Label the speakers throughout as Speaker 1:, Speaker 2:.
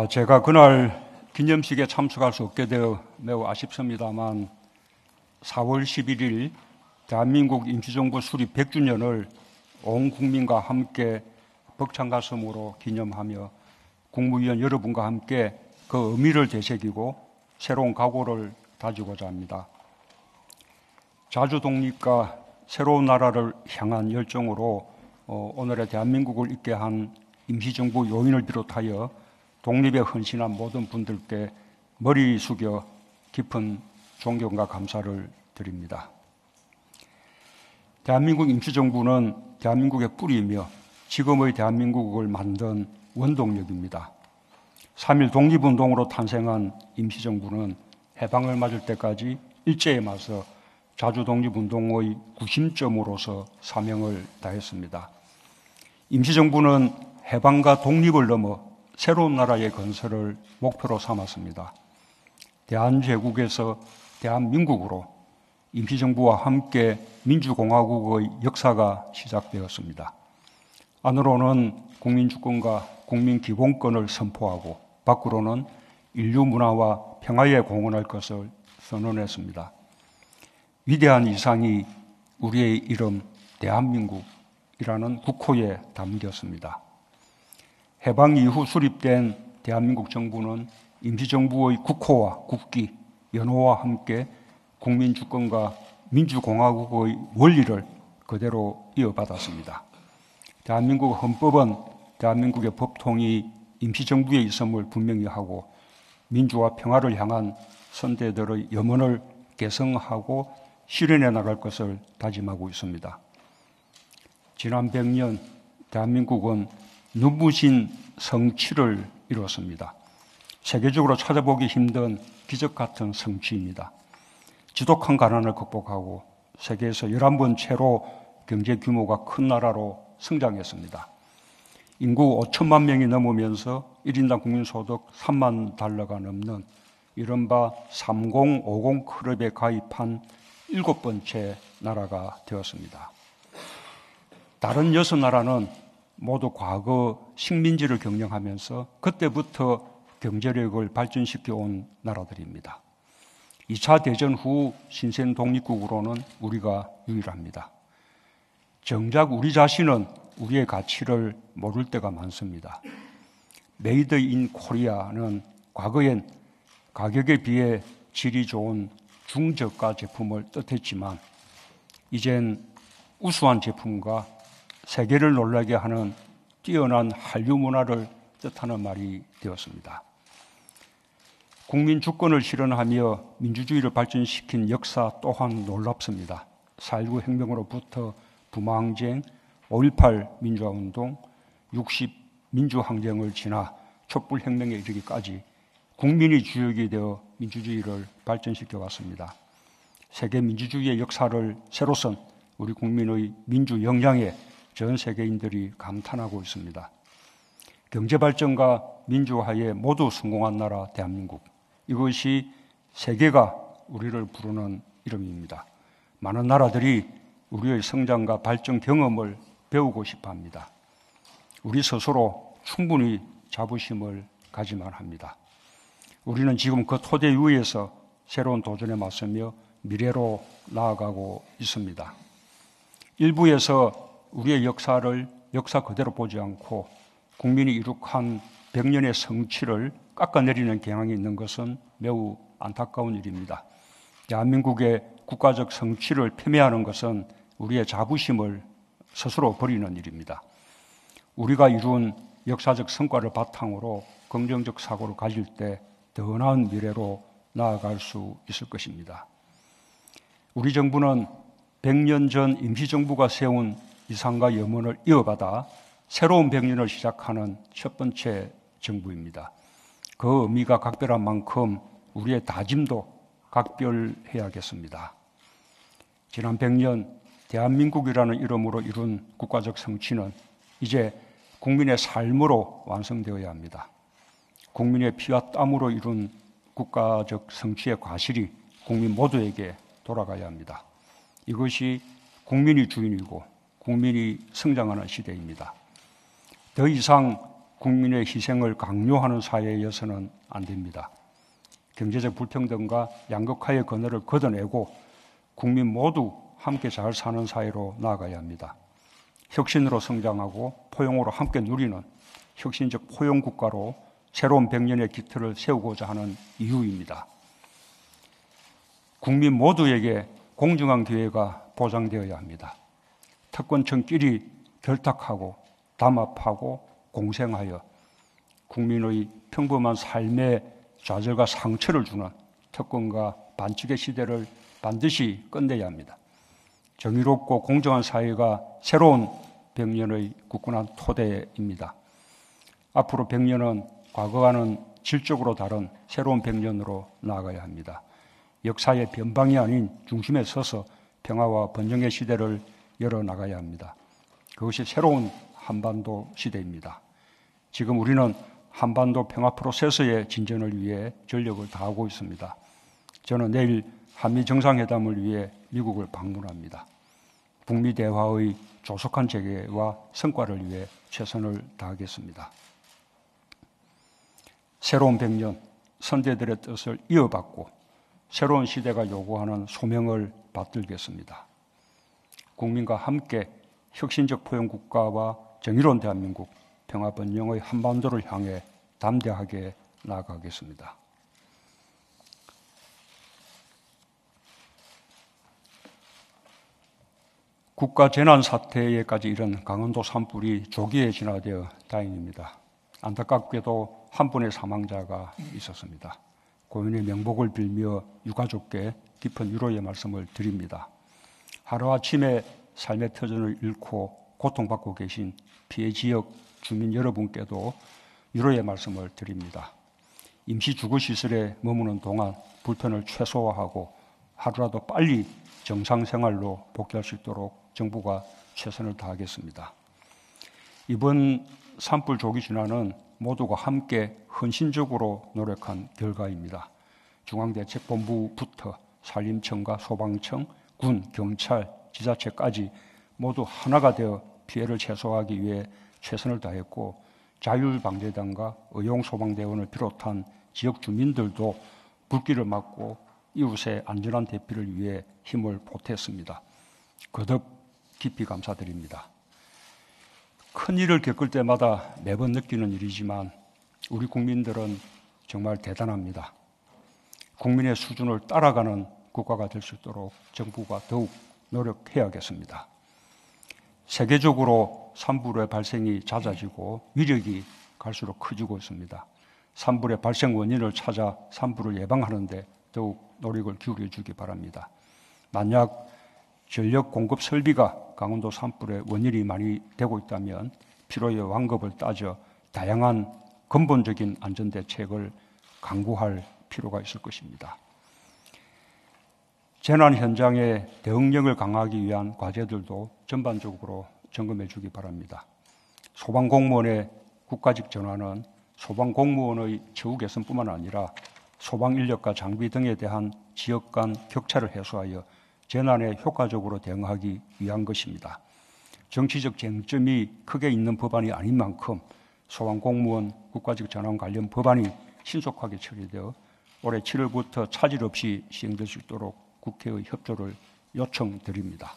Speaker 1: 제가 그날 기념식에 참석할 수 없게 되어 매우 아쉽습니다만 4월 11일 대한민국 임시정부 수립 100주년을 온 국민과 함께 벅찬 가슴으로 기념하며 국무위원 여러분과 함께 그 의미를 되새기고 새로운 각오를 다지고자 합니다. 자주 독립과 새로운 나라를 향한 열정으로 오늘의 대한민국을 있게 한 임시정부 요인을 비롯하여 독립에 헌신한 모든 분들께 머리 숙여 깊은 존경과 감사를 드립니다. 대한민국 임시정부는 대한민국의 뿌리이며 지금의 대한민국을 만든 원동력입니다. 3.1 독립운동으로 탄생한 임시정부는 해방을 맞을 때까지 일제에 맞서 자주독립운동의 구심점으로서 사명을 다했습니다. 임시정부는 해방과 독립을 넘어 새로운 나라의 건설을 목표로 삼았습니다. 대한제국에서 대한민국으로 임시정부와 함께 민주공화국의 역사가 시작되었습니다. 안으로는 국민주권과 국민기본권을 선포하고 밖으로는 인류 문화와 평화에 공헌할 것을 선언했습니다. 위대한 이상이 우리의 이름 대한민국이라는 국호에 담겼습니다. 해방 이후 수립된 대한민국 정부는 임시정부의 국호와 국기, 연호와 함께 국민주권과 민주공화국의 원리를 그대로 이어받았습니다. 대한민국 헌법은 대한민국의 법통이 임시정부에 있음을 분명히 하고 민주와 평화를 향한 선대들의 염원을 개성하고 실현해 나갈 것을 다짐하고 있습니다. 지난 100년 대한민국은 눈부신 성취를 이뤘습니다. 세계적으로 찾아보기 힘든 기적 같은 성취입니다. 지독한 가난을 극복하고 세계에서 11번째로 경제 규모가 큰 나라로 성장했습니다. 인구 5천만 명이 넘으면서 1인당 국민소득 3만 달러가 넘는 이른바 3050 클럽에 가입한 7번째 나라가 되었습니다. 다른 6나라는 모두 과거 식민지를 경영하면서 그때부터 경제력을 발전시켜 온 나라들입니다. 2차 대전 후 신생 독립국으로는 우리가 유일합니다. 정작 우리 자신은 우리의 가치를 모를 때가 많습니다. 메이드 인 코리아는 과거엔 가격에 비해 질이 좋은 중저가 제품을 뜻했지만 이젠 우수한 제품과 세계를 놀라게 하는 뛰어난 한류 문화를 뜻하는 말이 되었습니다. 국민 주권을 실현하며 민주주의를 발전시킨 역사 또한 놀랍습니다. 4.19 혁명으로부터 부마항쟁, 5.18 민주화운동, 60 민주항쟁을 지나 촛불혁명에 이르기까지 국민이 주역이 되어 민주주의를 발전시켜 왔습니다. 세계 민주주의의 역사를 새로 쓴 우리 국민의 민주 역량에 전 세계인들이 감탄하고 있습니다. 경제발전과 민주화에 모두 성공한 나라 대한민국. 이것이 세계가 우리를 부르는 이름입니다. 많은 나라들이 우리의 성장과 발전 경험을 배우고 싶어 합니다. 우리 스스로 충분히 자부심을 가지만 합니다. 우리는 지금 그 토대 위에서 새로운 도전에 맞서며 미래로 나아가고 있습니다. 일부에서 우리의 역사를 역사 그대로 보지 않고 국민이 이룩한 100년의 성취를 깎아내리는 경향이 있는 것은 매우 안타까운 일입니다. 대한민국의 국가적 성취를 폄훼하는 것은 우리의 자부심을 스스로 버리는 일입니다. 우리가 이룬 역사적 성과를 바탕으로 긍정적 사고를 가질 때 더 나은 미래로 나아갈 수 있을 것입니다. 우리 정부는 100년 전 임시정부가 세운 이상과 염원을 이어받아 새로운 100년을 시작하는 첫 번째 정부입니다. 그 의미가 각별한 만큼 우리의 다짐도 각별해야겠습니다. 지난 100년 대한민국이라는 이름으로 이룬 국가적 성취는 이제 국민의 삶으로 완성되어야 합니다. 국민의 피와 땀으로 이룬 국가적 성취의 과실이 국민 모두에게 돌아가야 합니다. 이것이 국민이 주인이고 국민이 성장하는 시대입니다. 더 이상 국민의 희생을 강요하는 사회여서는 안 됩니다. 경제적 불평등과 양극화의 그늘을 걷어내고 국민 모두 함께 잘 사는 사회로 나아가야 합니다. 혁신으로 성장하고 포용으로 함께 누리는 혁신적 포용국가로 새로운 100년의 기틀을 세우고자 하는 이유입니다. 국민 모두에게 공정한 기회가 보장되어야 합니다. 특권층끼리 결탁하고 담합하고 공생하여 국민의 평범한 삶에 좌절과 상처를 주는 특권과 반칙의 시대를 반드시 끝내야 합니다. 정의롭고 공정한 사회가 새로운 100년의 굳건한 토대입니다. 앞으로 100년은 과거와는 질적으로 다른 새로운 100년으로 나아가야 합니다. 역사의 변방이 아닌 중심에 서서 평화와 번영의 시대를 열어나가야 합니다. 그것이 새로운 한반도 시대입니다. 지금 우리는 한반도 평화 프로세스의 진전을 위해 전력을 다하고 있습니다. 저는 내일 한미 정상회담을 위해 미국을 방문합니다. 북미 대화의 조속한 재개와 성과를 위해 최선을 다하겠습니다. 새로운 100년, 선대들의 뜻을 이어받고 새로운 시대가 요구하는 소명을 받들겠습니다. 국민과 함께 혁신적 포용국가와 정의로운 대한민국, 평화 번영의 한반도를 향해 담대하게 나아가겠습니다. 국가 재난 사태에까지 이른 강원도 산불이 조기에 진화되어 다행입니다. 안타깝게도 한 분의 사망자가 있었습니다. 고인의 명복을 빌며 유가족께 깊은 위로의 말씀을 드립니다. 하루아침에 삶의 터전을 잃고 고통받고 계신 피해 지역 주민 여러분께도 위로의 말씀을 드립니다. 임시 주거시설에 머무는 동안 불편을 최소화하고 하루라도 빨리 정상생활로 복귀할 수 있도록 정부가 최선을 다하겠습니다. 이번 산불 조기 진화는 모두가 함께 헌신적으로 노력한 결과입니다. 중앙대책본부부터 산림청과 소방청, 군, 경찰, 지자체까지 모두 하나가 되어 피해를 최소화하기 위해 최선을 다했고 자율방재단과 의용소방대원을 비롯한 지역 주민들도 불길을 막고 이웃의 안전한 대피를 위해 힘을 보탰습니다. 거듭 깊이 감사드립니다. 큰일을 겪을 때마다 매번 느끼는 일이지만 우리 국민들은 정말 대단합니다. 국민의 수준을 따라가는 국가가 될 수 있도록 정부가 더욱 노력해야겠습니다. 세계적으로 산불의 발생이 잦아지고 위력이 갈수록 커지고 있습니다. 산불의 발생 원인을 찾아 산불을 예방하는 데 더욱 노력을 기울여 주기 바랍니다. 만약 전력 공급 설비가 강원도 산불의 원인이 많이 되고 있다면 필요의 완급을 따져 다양한 근본적인 안전대책을 강구할 필요가 있을 것입니다. 재난 현장의 대응력을 강화하기 위한 과제들도 전반적으로 점검해 주기 바랍니다. 소방공무원의 국가직 전환은 소방공무원의 처우 개선뿐만 아니라 소방인력과 장비 등에 대한 지역 간 격차를 해소하여 재난에 효과적으로 대응하기 위한 것입니다. 정치적 쟁점이 크게 있는 법안이 아닌 만큼 소방공무원 국가직 전환 관련 법안이 신속하게 처리되어 올해 7월부터 차질 없이 시행될 수 있도록 국회의 협조를 요청드립니다.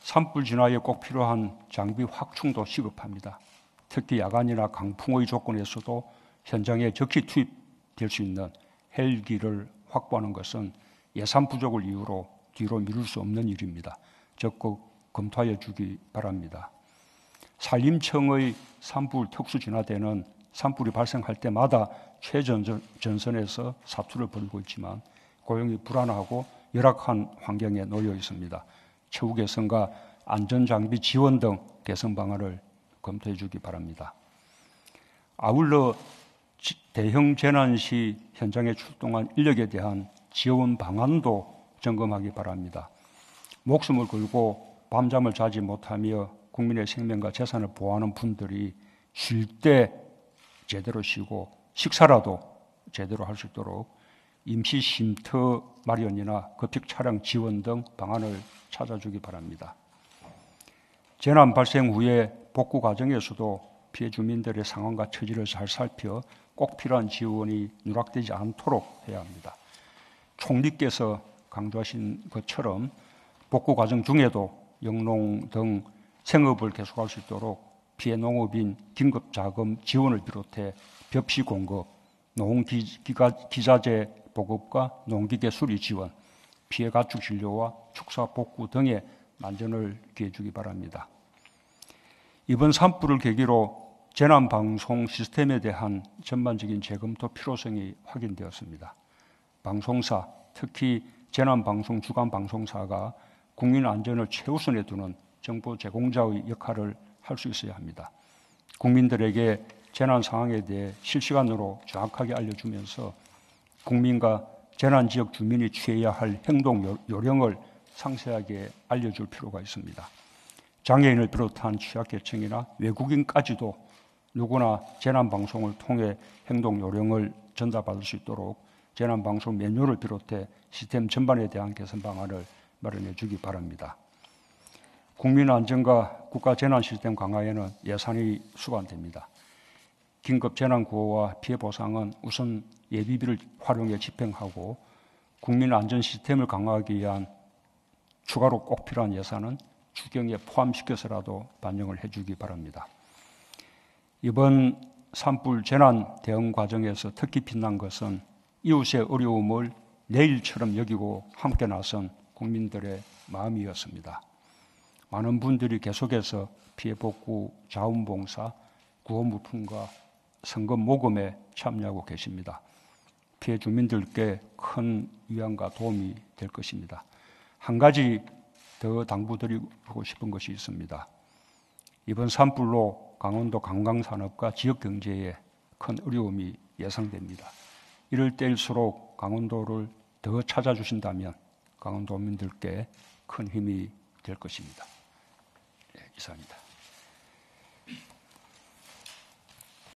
Speaker 1: 산불 진화에 꼭 필요한 장비 확충도 시급합니다. 특히 야간이나 강풍의 조건에서도 현장에 적기 투입될 수 있는 헬기를 확보하는 것은 예산 부족을 이유로 뒤로 미룰 수 없는 일입니다. 적극 검토하여 주기 바랍니다. 산림청의 산불 특수진화대는 산불이 발생할 때마다 최전선에서 사투를 벌이고 있지만 고용이 불안하고 열악한 환경에 놓여 있습니다. 처우 개선과 안전장비 지원 등 개선 방안을 검토해 주기 바랍니다. 아울러 대형 재난 시 현장에 출동한 인력에 대한 지원 방안도 점검하기 바랍니다. 목숨을 걸고 밤잠을 자지 못하며 국민의 생명과 재산을 보호하는 분들이 쉴 때 제대로 쉬고 식사라도 제대로 할 수 있도록 임시 쉼터 마련이나 급식 차량 지원 등 방안을 찾아주기 바랍니다. 재난 발생 후에 복구 과정에서도 피해 주민들의 상황과 처지를 잘 살펴 꼭 필요한 지원이 누락되지 않도록 해야 합니다. 총리께서 강조하신 것처럼 복구 과정 중에도 영농 등 생업을 계속할 수 있도록 피해 농업인 긴급자금 지원을 비롯해 벽시 공급, 농기자재 보급과 농기계 수리 지원, 피해 가축 진료와 축사 복구 등의 만전을 기해 주기 바랍니다. 이번 산불을 계기로 재난방송 시스템에 대한 전반적인 재검토 필요성이 확인되었습니다. 방송사, 특히 재난방송 주간 방송사가 국민 안전을 최우선에 두는 정보 제공자의 역할을 할 수 있어야 합니다. 국민들에게 재난 상황에 대해 실시간으로 정확하게 알려주면서 국민과 재난 지역 주민이 취해야 할 행동 요령을 상세하게 알려줄 필요가 있습니다. 장애인을 비롯한 취약계층이나 외국인까지도 누구나 재난방송을 통해 행동 요령을 전달받을 수 있도록 재난방송 매뉴얼을 비롯해 시스템 전반에 대한 개선 방안을 마련해 주기 바랍니다. 국민안전과 국가재난시스템 강화에는 예산이 수반됩니다. 긴급재난구호와 피해보상은 우선 예비비를 활용해 집행하고 국민안전 시스템을 강화하기 위한 추가로 꼭 필요한 예산은 추경에 포함시켜서라도 반영을 해주기 바랍니다. 이번 산불 재난 대응 과정에서 특히 빛난 것은 이웃의 어려움을 내일처럼 여기고 함께 나선 국민들의 마음이었습니다. 많은 분들이 계속해서 피해 복구, 자원봉사, 구호물품과 성금 모금에 참여하고 계십니다. 피해 주민들께 큰 위안과 도움이 될 것입니다. 한 가지 더 당부드리고 싶은 것이 있습니다. 이번 산불로 강원도 관광산업과 지역경제에 큰 어려움이 예상됩니다. 이럴 때일수록 강원도를 더 찾아주신다면 강원도민들께 큰 힘이 될 것입니다. 이상입니다.